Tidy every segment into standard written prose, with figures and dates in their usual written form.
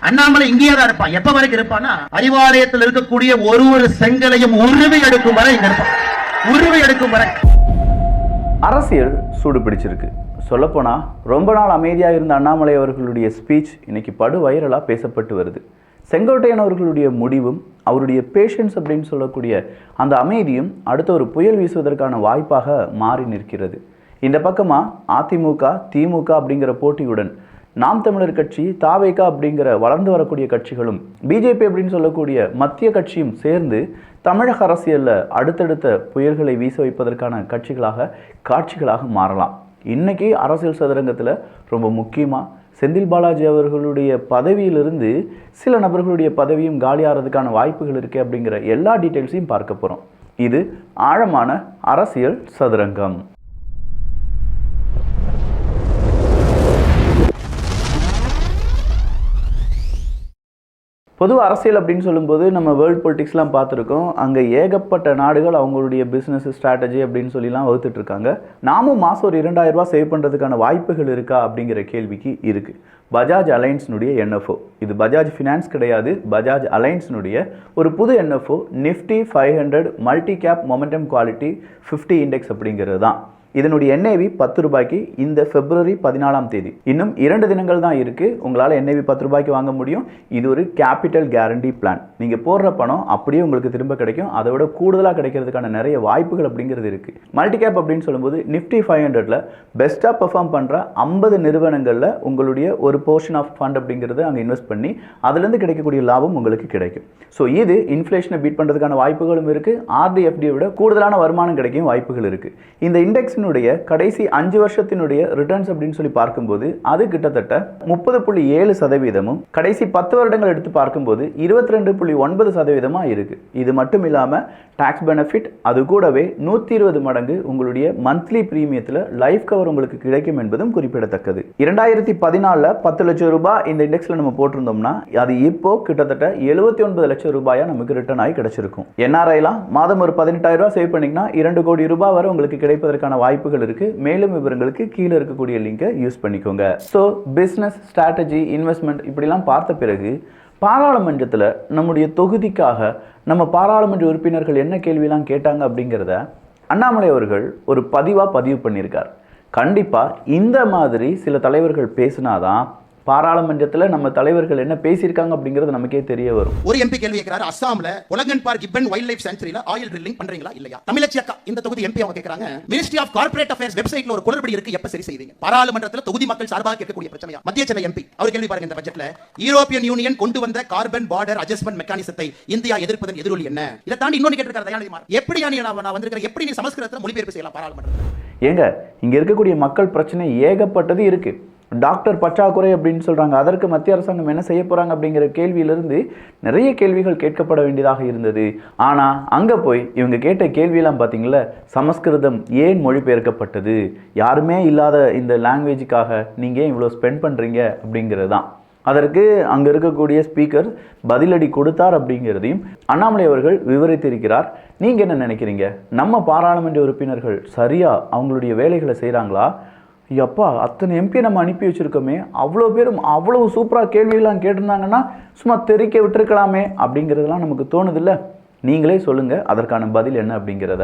அண்ணாமலை இங்கேயே தான் இருப்பான். எப்ப வரைக்கும் இருப்பான்னா அறிவாலயத்தில் இருக்கக்கூடிய ஒரு செங்கலையும் உருவி எடுக்கும் வரை இங்க இருப்பான். உருவி எடுக்கும் வரை. அரசியல் சூடு பிடிச்சிருக்கு. சொல்லப்போனா ரொம்ப நாள் அமைதியாக இருந்த அண்ணாமலை அவர்களுடைய ஸ்பீச் இன்னைக்கு படு வைரலாக பேசப்பட்டு வருது. செங்கோட்டையன் அவர்களுடைய முடிவும் அவருடைய பேஷன்ஸ் அப்படின்னு சொல்லக்கூடிய அந்த அமைதியும் அடுத்த ஒரு புயல் வீசுவதற்கான வாய்ப்பாக மாறி நிற்கிறது. இந்த பக்கமாக அதிமுக திமுக அப்படிங்கிற போட்டியுடன் நாம் தமிழர் கட்சி தாவேக அப்படிங்கிற வளர்ந்து வரக்கூடிய கட்சிகளும் பிஜேபி அப்படின்னு சொல்லக்கூடிய மத்திய கட்சியும் சேர்ந்து தமிழக அரசியலில் அடுத்தடுத்த புயல்களை வீச வைப்பதற்கான காட்சிகளாக மாறலாம். இன்னைக்கு அரசியல் சதுரங்கத்தில் ரொம்ப முக்கியமாக செந்தில் பாலாஜி அவர்களுடைய பதவியிலிருந்து சில நபர்களுடைய பதவியும் காலியாகிறதுக்கான வாய்ப்புகள் இருக்குது அப்படிங்கிற எல்லா டீட்டெயில்ஸையும் பார்க்க போகிறோம். இது ஆழமான அரசியல் சதுரங்கம். பொதுவாக அரசியல் அப்படின்னு சொல்லும்போது நம்ம வேர்ல்டு பொலிட்டிக்ஸ்லாம் பார்த்துருக்கோம். அங்கே ஏகப்பட்ட நாடுகள் அவங்களுடைய பிஸ்னஸ் ஸ்ட்ராட்டஜி அப்படின்னு சொல்லிலாம் வகுத்துட்ருக்காங்க. நாமும் மாதம் ஒரு 2000 ரூபா சேவ் பண்ணுறதுக்கான வாய்ப்புகள் இருக்கா அப்படிங்கிற கேள்விக்கு இருக்குது. பஜாஜ் அலைன்ஸ்னுடைய என்எஃப்ஓ, இது பஜாஜ் ஃபினான்ஸ் கிடையாது, பஜாஜ் அலைன்ஸ்னுடைய ஒரு புது NFO Nifty 500 multi cap momentum quality 50 index அப்படிங்கிறது தான். இதனுடைய என்ஏவி 10 ரூபாய்க்கு இந்த பிப்ரவரி 14ஆம் தேதி, இன்னும் 2 தினங்கள் தான் இருக்குது. உங்களால் என்ஏவி 10 ரூபாய்க்கு வாங்க முடியும். இது ஒரு கேபிட்டல் கேரண்டி பிளான். நீங்கள் போடுற பணம் அப்படியே உங்களுக்கு திரும்ப கிடைக்கும். அதை விட கூடுதலாக கிடைக்கிறதுக்கான நிறைய வாய்ப்புகள் அப்படிங்கிறது இருக்குது. மல்டி கேப் அப்படின்னு சொல்லும்போது நிஃப்டி 500ல் பெஸ்ட்டாக பெர்ஃபார்ம் பண்ணுற 50 நிறுவனங்களில் உங்களுடைய ஒரு போர்ஷன் ஆஃப் ஃபண்ட் அப்படிங்கிறது அங்கே இன்வெஸ்ட் பண்ணி அதுலேருந்து கிடைக்கக்கூடிய லாபம் உங்களுக்கு கிடைக்கும். ஸோ இது இன்ஃப்ளேஷனை பீட் பண்ணுறதுக்கான வாய்ப்புகளும் இருக்குது. ஆர்டிஎஃப்டியை விட கூடுதலான வருமானம் கிடைக்கும் வாய்ப்புகள் இருக்குது. இந்த இண்டெக்ஸ் கடைசி 5 வருஷத்தினுடைய ரிட்டர்ன்ஸ் அப்படின்னு சொல்லி பார்க்கும்போது அது கிட்டத்தட்ட 30.7%, கடைசி 10 வருடங்கள் எடுத்து பார்க்கும்போது 22.9% இருக்கு. இது மட்டும் இல்லாம டாக்ஸ் பெனிஃபிட், அது கூடவே 120 மடங்கு உங்களுடைய மந்த்லி பிரீமியத்தில் லைஃப் கவர் உங்களுக்கு கிடைக்கும் என்பதும் குறிப்பிடத்தக்கது. 2014 10 லட்சம் ரூபாய் இந்த இண்டெக்ஸ்ல நம்ம போட்டிருந்தோம்னா அது இப்போ கிட்டத்தட்ட 79 லட்சம் ரூபாயா நமக்கு ரிட்டர்ன் ஆகி கிடைச்சிருக்கும். என்ஆர்ஐலாம் மாதம் ஒரு 18,000 ரூபாய் சேவ் பண்ணிங்கன்னா 2 கோடி ரூபாய் வரை உங்களுக்கு கிடைப்பதற்கான வாய்ப்புகள் இருக்கு. மேலும் விவரங்களுக்கு கீழே இருக்கக்கூடிய லிங்கை யூஸ் பண்ணிக்கோங்க. ஸோ பிஸ்னஸ் ஸ்ட்ராட்டஜி, இன்வெஸ்ட்மெண்ட் இப்படிலாம் பார்த்த பிறகு பாராளுமன்றத்தில் நம்முடைய தொகுதிக்காக நம்ம பாராளுமன்ற உறுப்பினர்கள் என்ன கேள்வியெல்லாம் கேட்டாங்க அப்படிங்கிறத அண்ணாமலை அவர்கள் ஒரு பதிவு பண்ணியிருக்கார். கண்டிப்பாக இந்த மாதிரி சில தலைவர்கள் பேசினாதான் பாராளுமன்றத்தில் நம்ம தலைவர்கள் என்ன பேசியிருக்காங்க அப்படிங்கிறது நமக்கே தெரிய வரும். ஒரு எம்பி கேள்வி கேட்கிறாரு, அஸ்ஸாம்ல உலகன் பார்க் கிப்பன் வைல்ட் லைஃப் சாங்சுரியில ஆயில் ட்ரில்லிங் பண்றீங்களா இல்லையா? தமிழச்சி அக்கா இந்த தொகுதி எம்பி அவங்க கேக்குறாங்க, மினிஸ்ட்ரி ஆஃப் கார்ப்பரேட் அஃபேர்ஸ் வெப்சைட்ல ஒரு குளறுபடி இருக்கு, எப்ப சரி செய்வீங்க? பாராளுமன்றத்தில் தொகுதி மக்கள் சார்பாக கேட்கக்கூடிய பிரச்சனையா? மத்திய சென்னை எம்பி அவர் கேள்வி பாருங்க, இந்த பட்ஜெட்ல யூரோப்பியன் யூனியன் கொண்டு வந்த கார்பன் பார்டர் அட்ஜஸ்ட்மென்ட் மெக்கானிசத்தை இந்தியா எதிர்ப்பதன் எதிரொலி என்ன? இதை தாண்டி இன்னொன்னு கேட்டிருக்காரு தயாநிதிமாறன், எப்படி நான் வந்திருக்கிறேன், எப்படி நீ சமஸ்கிருதத்தில் மொழிபெயர்ப்பு செய்யலாம் பாராளுமன்றத்தில்? ஏங்க இங்க இருக்கக்கூடிய மக்கள் பிரச்சனை ஏகப்பட்டது இருக்கு. டாக்டர் பற்றாக்குறை அப்படின்னு சொல்கிறாங்க. அதற்கு மத்திய அரசாங்கம் என்ன செய்ய போகிறாங்க அப்படிங்கிற கேள்வியிலிருந்து நிறைய கேள்விகள் கேட்கப்பட வேண்டியதாக இருந்தது. ஆனால் அங்கே போய் இவங்க கேட்ட கேள்வியெல்லாம் பார்த்தீங்களா, சமஸ்கிருதம் ஏன் மொழிபெயர்க்கப்பட்டது, யாருமே இல்லாத இந்த லாங்குவேஜுக்காக நீங்கள் ஏன் இவ்வளோ ஸ்பெண்ட் பண்ணுறீங்க அப்படிங்கிறது தான். அதற்கு அங்கே இருக்கக்கூடிய ஸ்பீக்கர் பதிலடி கொடுத்தார் அப்படிங்கிறதையும் அண்ணாமலை அவர்கள் விவரித்திருக்கிறார். நீங்கள் என்ன நினைக்கிறீங்க? நம்ம பாராளுமன்ற உறுப்பினர்கள் சரியாக அவங்களுடைய வேலைகளை செய்கிறாங்களா? எப்பா அத்தனை எம்பி நம்ம அனுப்பி வச்சிருக்கோமே, அவ்வளோ பேரும் அவ்வளவு சூப்பராக கேள்வியெல்லாம் கேட்டிருந்தாங்கன்னா சும்மா தெரிக்க விட்டுருக்கலாமே அப்படிங்கிறதுலாம் நமக்கு தோணுது இல்லை? நீங்களே சொல்லுங்க அதற்கான பதில் என்ன அப்படிங்கிறத.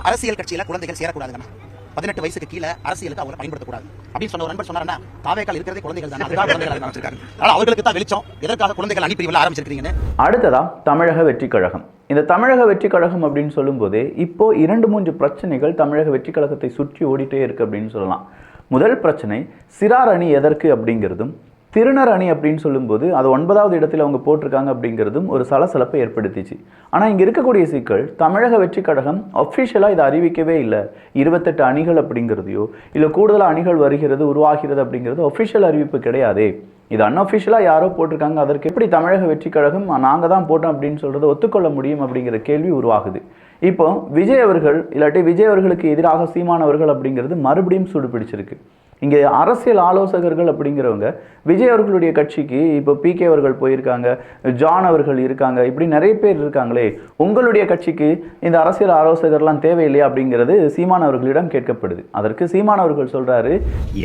அரசியல் கட்சியில குழந்தைகள் சேரக்கூடாதுங்க, 18 வயசுக்கு கீழே அரசியலுக்கு அவங்க பயன்படுத்தக்கூடாது அப்படின்னு சொன்ன ஒரு நண்பர் சொன்னாருன்னா, தாவேக்கால் இருக்கிறதே குழந்தைகள் தான், அதுக்காக குழந்தைகள் ஆரம்பிச்சிருக்காங்க. ஆனால் அவர்களுக்கு தான் வெளிச்சம், எதற்காக குழந்தைகள் அனுப்பி ஆரம்பிச்சிருக்கீங்கன்னு. அடுத்ததா தமிழக வெற்றி கழகம். இந்த தமிழக வெற்றி கழகம் அப்படின்னு சொல்லும்போதே இப்போ 2-3 பிரச்சனைகள் தமிழக வெற்றி கழகத்தை சுற்றி ஓடிட்டே இருக்கு அப்படின்னு சொல்லலாம். முதல் பிரச்சனை சிறார் அணி எதற்கு அப்படிங்கிறதும், திருநர் அணி அப்படின்னு சொல்லும்போது அது 9வது இடத்தில் அவங்க போட்டிருக்காங்க அப்படிங்கிறதும் ஒரு சலசலப்பை ஏற்படுத்திச்சு. ஆனால் இங்கே இருக்கக்கூடிய சிக்கல், தமிழக வெற்றி கழகம் அஃபிஷியலாக இதை அறிவிக்கவே இல்லை. 28 அணிகள் அப்படிங்கிறதையோ இல்லை கூடுதலாக அணிகள் வருகிறது உருவாகிறது அப்படிங்கிறது அஃபிஷியல் அறிவிப்பு கிடையாதே. இது அன்அஃபிஷியலாக யாரோ போட்டிருக்காங்க. அதற்கு எப்படி தமிழக வெற்றி கழகம் நாங்கள் தான் போட்டோம் அப்படின்னு சொல்கிறத ஒத்துக்கொள்ள முடியும் அப்படிங்கிற கேள்வி உருவாகுது. இப்போ விஜய் அவர்கள் இல்லாட்டி விஜய் அவர்களுக்கு எதிராக சீமானவர்கள் அப்படிங்கிறது மறுபடியும் சூடு பிடிச்சிருக்கு. இங்கே அரசியல் ஆலோசகர்கள் அப்படிங்கிறவங்க விஜய் அவர்களுடைய கட்சிக்கு இப்போ பிகே அவர்கள் போயிருக்காங்க, ஜான் அவர்கள் இருக்காங்க, இப்படி நிறைய பேர் இருக்காங்களே, உங்களுடைய கட்சிக்கு இந்த அரசியல் ஆலோசகர்லாம் தேவையில்லையா அப்படிங்கிறது சீமான் அவர்களிடம் கேட்கப்படுது. அதற்கு சீமான் அவர்கள் சொல்றாரு,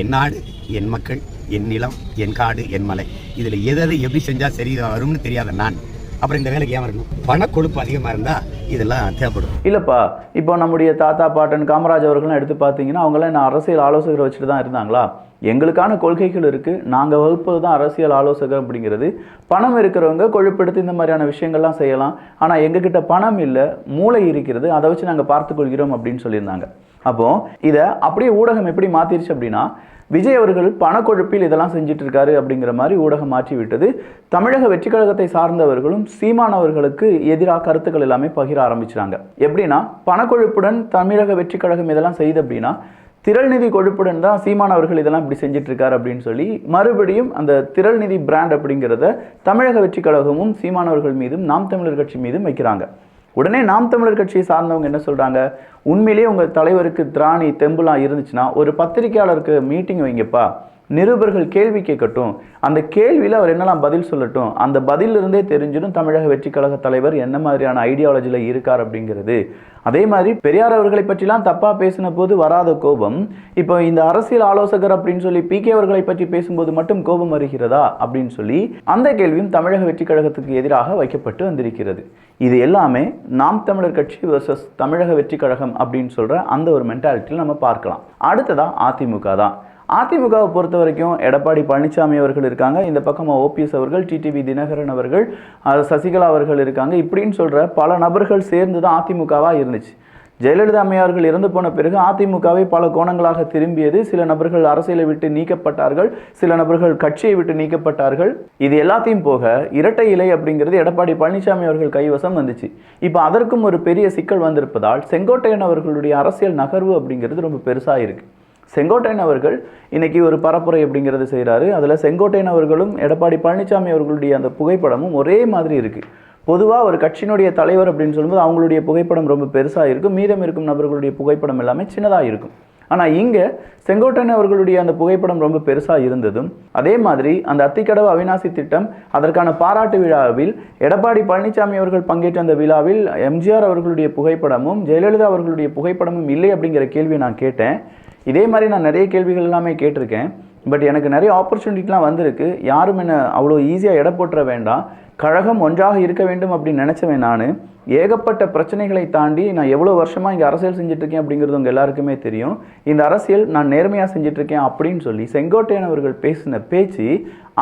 என் நாடு என் மக்கள் என் நிலம் என் காடு என் மலை, இதில் எதை எப்படி செஞ்சால் சரி வரும்னு தெரியாத நான் அப்புறம் இந்த வேலைக்கு ஏன் வரணும்? பணக்கொழுப்பு அதிகமாக இருந்தால் இதெல்லாம் தேவைப்படும். இல்லைப்பா, இப்போ நம்முடைய தாத்தா பாட்டன் காமராஜ் அவர்கள்லாம் எடுத்து பார்த்தீங்கன்னா அவங்களாம் என்ன அரசியல் ஆலோசகரை வச்சுட்டு தான் இருந்தாங்களா? எங்களுக்கான கொள்கைகள் இருக்குது, நாங்கள் வகுப்பது தான் அரசியல் ஆலோசகர் அப்படிங்கிறது. பணம் இருக்கிறவங்க கொழுப்பெடுத்து இந்த மாதிரியான விஷயங்கள்லாம் செய்யலாம். ஆனால் எங்ககிட்ட பணம் இல்லை, மூளை இருக்கிறது, அதை வச்சு நாங்கள் பார்த்துக்கொள்கிறோம் அப்படின்னு சொல்லியிருந்தாங்க. அப்போது இதை அப்படியே ஊடகம் எப்படி மாற்றிருச்சு அப்படின்னா, விஜய் அவர்கள் பணக்கொழுப்பில் இதெல்லாம் செஞ்சுட்டு இருக்காரு அப்படிங்கிற மாதிரி ஊடகம் மாற்றி விட்டது. தமிழக வெற்றி கழகத்தை சார்ந்தவர்களும் சீமான் அவர்களுக்கு எதிராக கருத்துக்கள் எல்லாமே பகிர ஆரம்பிச்சிட்டாங்க. எப்படின்னா, பணக்கொழுப்புடன் தமிழக வெற்றி கழகம் இதெல்லாம் செய்யுது அப்படின்னா, திரள்நிதி கொழுப்புடன் தான் சீமான் அவர்கள் இதெல்லாம் இப்படி செஞ்சுட்டு இருக்காரு அப்படின்னு சொல்லி மறுபடியும் அந்த திரள்நிதி பிராண்ட் அப்படிங்கிறத தமிழக வெற்றி கழகமும் சீமான் அவர்கள் மீதும் நாம் தமிழர் கட்சி மீதும் வைக்கிறாங்க. உடனே நாம் தமிழர் கட்சியை சார்ந்தவங்க என்ன சொல்கிறாங்க, உண்மையிலேயே உங்கள் தலைவருக்கு திராணி தெம்புலாம் இருந்துச்சுன்னா ஒரு பத்திரிகையாளருக்கு மீட்டிங் வைங்கப்பா, நிருபர்கள் கேள்வி கேட்கட்டும், அந்த கேள்வியில் அவர் என்னெல்லாம் பதில் சொல்லட்டும், அந்த பதிலிருந்தே தெரிஞ்சிடும் தமிழக வெற்றி கழக தலைவர் என்ன மாதிரியான ஐடியாலஜியில் இருக்கார் அப்படிங்கிறது. அதே மாதிரி பெரியார் அவர்களை பற்றிலாம் தப்பாக பேசின போது வராத கோபம் இப்போ இந்த அரசியல் ஆலோசகர் அப்படின்னு சொல்லி பிகே அவர்களை பற்றி பேசும்போது மட்டும் கோபம் வருகிறதா அப்படின்னு சொல்லி அந்த கேள்வியும் தமிழக வெற்றி கழகத்துக்கு எதிராக வைக்கப்பட்டு வந்திருக்கிறது. இது எல்லாமே நாம் தமிழர் கட்சி வர்சஸ் தமிழக வெற்றி கழகம் அப்படின்னு சொல்கிற அந்த ஒரு மென்டாலிட்டியில் நம்ம பார்க்கலாம். அடுத்ததான் அதிமுக தான். அதிமுகவை பொறுத்த வரைக்கும் எடப்பாடி பழனிசாமி அவர்கள் இருக்காங்க, இந்த பக்கமாக ஓபிஎஸ் அவர்கள், டிடிவி தினகரன் அவர்கள், சசிகலா அவர்கள் இருக்காங்க. இப்படின்னு சொல்கிற பல நபர்கள் சேர்ந்து தான் அதிமுகவாக இருந்துச்சு. ஜெயலலிதா அம்மையார்கள் இறந்து போன பிறகு அதிமுகவை பல கோணங்களாக திரும்பியது. சில நபர்கள் அரசியலை விட்டு நீக்கப்பட்டார்கள், சில நபர்கள் கட்சியை விட்டு நீக்கப்பட்டார்கள். இது எல்லாத்தையும் போக இரட்டை இலை அப்படிங்கிறது எடப்பாடி பழனிசாமி அவர்கள் கைவசம் வந்துச்சு. இப்போ அதற்கும் ஒரு பெரிய சிக்கல் வந்திருப்பதால் செங்கோட்டையன் அவர்களுடைய அரசியல் நகர்வு அப்படிங்கிறது ரொம்ப பெருசாக இருக்குது. செங்கோட்டையன் அவர்கள் இன்னைக்கு ஒரு பரப்புரை அப்படிங்கிறது செய்கிறாரு. அதில் செங்கோட்டையன் அவர்களும் எடப்பாடி பழனிசாமி அவர்களுடைய அந்த புகைப்படமும் ஒரே மாதிரி இருக்குது. பொதுவாக ஒரு கட்சியினுடைய தலைவர் அப்படின்னு சொல்லும்போது அவங்களுடைய புகைப்படம் ரொம்ப பெருசாக இருக்கும், மீதம் இருக்கும் நபர்களுடைய புகைப்படம் எல்லாமே சின்னதாக இருக்கும். ஆனால் இங்கே செங்கோட்டையன் அவர்களுடைய அந்த புகைப்படம் ரொம்ப பெருசாக இருந்ததும், அதே மாதிரி அந்த அத்திக்கடவு அவிநாசி திட்டம் அதற்கான பாராட்டு விழாவில் எடப்பாடி பழனிசாமி அவர்கள் பங்கேற்ற அந்த விழாவில் எம்ஜிஆர் அவர்களுடைய புகைப்படமும் ஜெயலலிதா அவர்களுடைய புகைப்படமும் இல்லை அப்படிங்கிற கேள்வியை நான் கேட்டேன். இதே மாதிரி நான் நிறைய கேள்விகள் எல்லாமே கேட்டிருக்கேன். பட் எனக்கு நிறைய ஆப்பர்ச்சுனிட்டிலாம் வந்திருக்கு. யாரும் என்ன அவ்வளோ ஈஸியாக எடை போட்டுற வேண்டாம், கழகம் ஒன்றாக இருக்க வேண்டும் அப்படின்னு நினச்சவன் நான். ஏகப்பட்ட பிரச்சனைகளை தாண்டி நான் எவ்வளோ வருஷமாக இங்கே அரசியல் செஞ்சிட்ருக்கேன் அப்படிங்கிறது உங்கள் எல்லாருக்குமே தெரியும். இந்த அரசியல் நான் நேர்மையாக செஞ்சிட்ருக்கேன் அப்படின்னு சொல்லி செங்கோட்டையன் அவர்கள் பேசின பேச்சு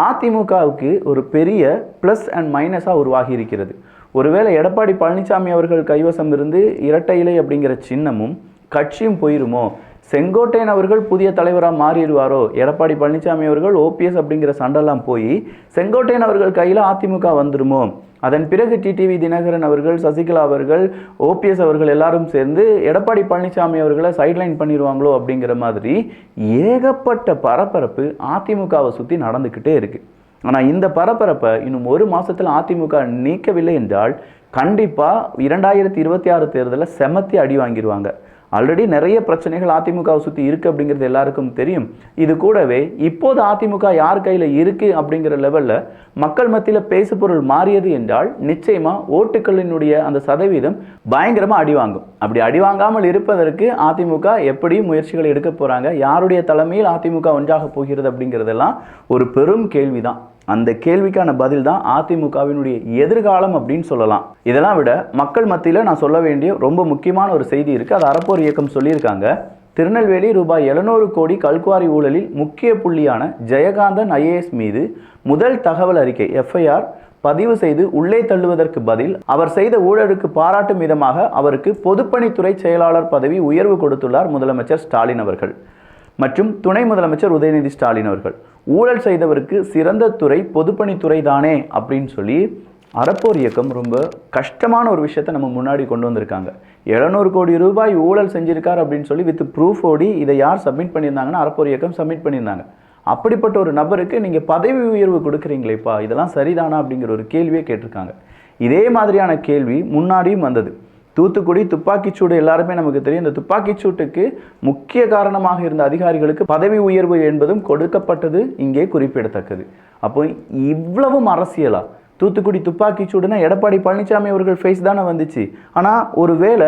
அதிமுகவுக்கு ஒரு பெரிய ப்ளஸ் அண்ட் மைனஸாக உருவாகி இருக்கிறது. ஒருவேளை எடப்பாடி பழனிசாமி அவர்கள் கைவசம் இருந்து இரட்டை இலை அப்படிங்கிற சின்னமும் கட்சியும் போயிருமோ, செங்கோட்டையன் அவர்கள் புதிய தலைவராக மாறிடுவாரோ, எடப்பாடி பழனிசாமி அவர்கள் ஓபிஎஸ் அப்படிங்கிற சண்டெல்லாம் போய் செங்கோட்டையன் அவர்கள் கையில் அதிமுக வந்துருமோ, அதன் பிறகு டிடிவி தினகரன் அவர்கள், சசிகலா அவர்கள், ஓபிஎஸ் அவர்கள் எல்லாரும் சேர்ந்து எடப்பாடி பழனிசாமி அவர்களை சைட்லைன் பண்ணிடுவாங்களோ அப்படிங்கிற மாதிரி ஏகப்பட்ட பரபரப்பு அதிமுகவை சுற்றி நடந்துக்கிட்டே இருக்குது. ஆனால் இந்த பரபரப்பை இன்னும் ஒரு மாதத்தில் அதிமுக நீக்கவில்லை என்றால் கண்டிப்பாக 2026 தேர்தலில் செமத்தி அடி வாங்கிடுவாங்க. ஆல்ரெடி நிறைய பிரச்சனைகள் அதிமுகவை சுற்றி இருக்குது அப்படிங்கிறது எல்லாருக்கும் தெரியும். இது கூடவே இப்போது அதிமுக யார் கையில் இருக்குது அப்படிங்கிற லெவலில் மக்கள் மத்தியில் பேசு பொருள் மாறியது என்றால் நிச்சயமாக ஓட்டுக்களினுடைய அந்த சதவீதம் பயங்கரமாக அடி வாங்கும். அப்படி அடி வாங்காமல் இருப்பதற்கு அதிமுக எப்படி முயற்சிகள் எடுக்க போகிறாங்க, யாருடைய தலைமையில் அதிமுக ஒன்றாக போகிறது அப்படிங்கிறதெல்லாம் ஒரு பெரும் கேள்விதான். அந்த கேள்விக்கான பதில் தான் அதிமுகவினுடைய எதிர்காலம் அப்படின்னு சொல்லலாம். இதெல்லாம் விட மக்கள் மத்தியில் நான் சொல்ல வேண்டிய ரொம்ப முக்கியமான ஒரு செய்தி இருக்குது. அது அறப்போர் இயக்கம் சொல்லியிருக்காங்க. திருநெல்வேலி ரூபாய் 700 கோடி கல்குவாரி ஊழலில் முக்கிய புள்ளியான ஜெயகாந்தன் ஐஏஎஸ் மீது முதல் தகவல் அறிக்கை எஃப்ஐஆர் பதிவு செய்து உள்ளே தள்ளுவதற்கு பதில் அவர் செய்த ஊழலுக்கு பாராட்டும் விதமாக அவருக்கு பொதுப்பணித்துறை செயலாளர் பதவி உயர்வு கொடுத்துள்ளார் முதலமைச்சர் ஸ்டாலின் அவர்கள் மற்றும் துணை முதலமைச்சர் உதயநிதி ஸ்டாலின் அவர்கள். ஊழல் செய்தவருக்கு சிறந்த துறை பொதுப்பணித்துறை தானே அப்படின்னு சொல்லி அறப்போர் இயக்கம் ரொம்ப கஷ்டமான ஒரு விஷயத்தை நம்ம முன்னாடி கொண்டு வந்திருக்காங்க. 700 கோடி ரூபாய் ஊழல் செஞ்சிருக்கார் அப்படின்னு சொல்லி வித் ப்ரூஃப் ஓடி இதை யார் சப்மிட் பண்ணியிருந்தாங்கன்னா அறப்போர் இயக்கம் சப்மிட் பண்ணியிருந்தாங்க. அப்படிப்பட்ட ஒரு நபருக்கு நீங்கள் பதவி உயர்வு கொடுக்குறீங்களேப்பா, இதெல்லாம் சரிதானா அப்படிங்கிற ஒரு கேள்வியே கேட்டிருக்காங்க. இதே மாதிரியான கேள்வி முன்னாடியும் வந்தது. தூத்துக்குடி துப்பாக்கிச்சூடு எல்லாருமே நமக்கு தெரியும். இந்த துப்பாக்கிச்சூட்டுக்கு முக்கிய காரணமாக இருந்த அதிகாரிகளுக்கு பதவி உயர்வு என்பதும் கொடுக்கப்பட்டது இங்கே குறிப்பிடத்தக்கது. அப்போ இவ்வளவும் அரசியலா? தூத்துக்குடி துப்பாக்கிச்சூடுனா எடப்பாடி பழனிசாமி அவர்கள் ஃபேஸ் தானே வந்துச்சு. ஆனால் ஒரு வேளை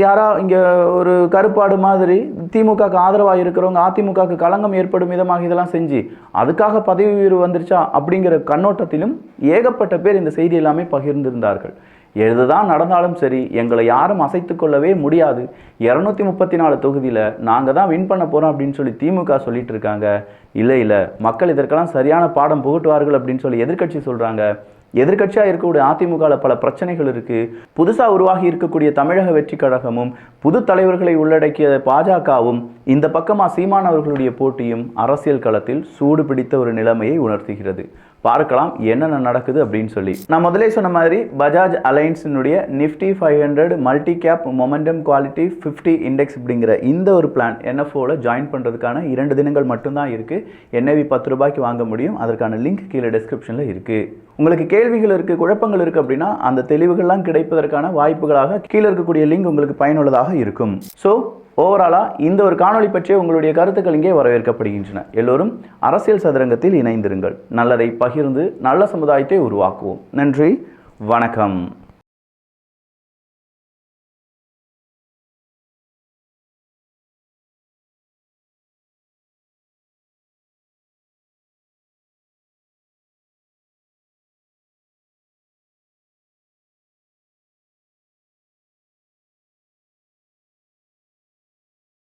யாரா இங்கே ஒரு கருப்பாடு மாதிரி திமுகக்கு ஆதரவாக இருக்கிறவங்க அதிமுகக்கு களங்கம் ஏற்படும் விதமாக இதெல்லாம் செஞ்சு அதுக்காக பதவி உயர்வு வந்துருச்சா அப்படிங்கிற கண்ணோட்டத்திலும் ஏகப்பட்ட பேர் இந்த செய்தி எல்லாமே பகிர்ந்திருந்தார்கள். எதுதான் நடந்தாலும் சரி, எங்களை யாரும் அசைத்து கொள்ளவே முடியாது, 234 தொகுதியில் நாங்கள் தான் வின் பண்ண போகிறோம் அப்படின்னு சொல்லி திமுக சொல்லிட்டு இருக்காங்க. இல்லை மக்கள் இதற்கெல்லாம் சரியான பாடம் புகட்டுவார்கள் அப்படின்னு சொல்லி எதிர்க்கட்சி சொல்கிறாங்க. எதிர்க்கட்சியாக இருக்கக்கூடிய அதிமுகவில் பல பிரச்சனைகள் இருக்குது. புதுசாக உருவாகி இருக்கக்கூடிய தமிழக வெற்றி கழகமும் புது தலைவர்களை உள்ளடக்கிய பாஜகவும் இந்த பக்கமாக சீமான் அவர்களுடைய போட்டியும் அரசியல் களத்தில் சூடு பிடித்த ஒரு நிலைமையை உணர்த்துகிறது. பார்க்கலாம் என்னென்ன நடக்குது அப்படின்னு சொல்லி. நான் முதலே சொன்ன மாதிரி பஜாஜ் அலைன்ஸினுடைய Nifty 500 multi cap momentum quality 50 index அப்படிங்கிற இந்த ஒரு பிளான் NFOவில் ஜாயின் பண்ணுறதுக்கான 2 தினங்கள் மட்டும்தான் இருக்குது. NAV 10 ரூபாய்க்கு வாங்க முடியும். அதற்கான லிங்க் கீழே டிஸ்கிரிப்ஷனில் இருக்குது. உங்களுக்கு கேள்விகள் இருக்குது, குழப்பங்கள் இருக்குது அப்படின்னா அந்த தெளிவுகள்லாம் கிடைப்பதற்கான வாய்ப்புகளாக கீழே இருக்கக்கூடிய லிங்க் உங்களுக்கு பயனுள்ளதாக இருக்கும். ஸோ ஓவராலாக இந்த ஒரு காணொளி பற்றிய உங்களுடைய கருத்துக்கள் இங்கே வரவேற்கப்படுகின்றன. எல்லோரும் அரசியல் சதுரங்கத்தில் இணைந்திருங்கள். நல்லதை பகிர்ந்து நல்ல சமுதாயத்தை உருவாக்குவோம். நன்றி, வணக்கம்.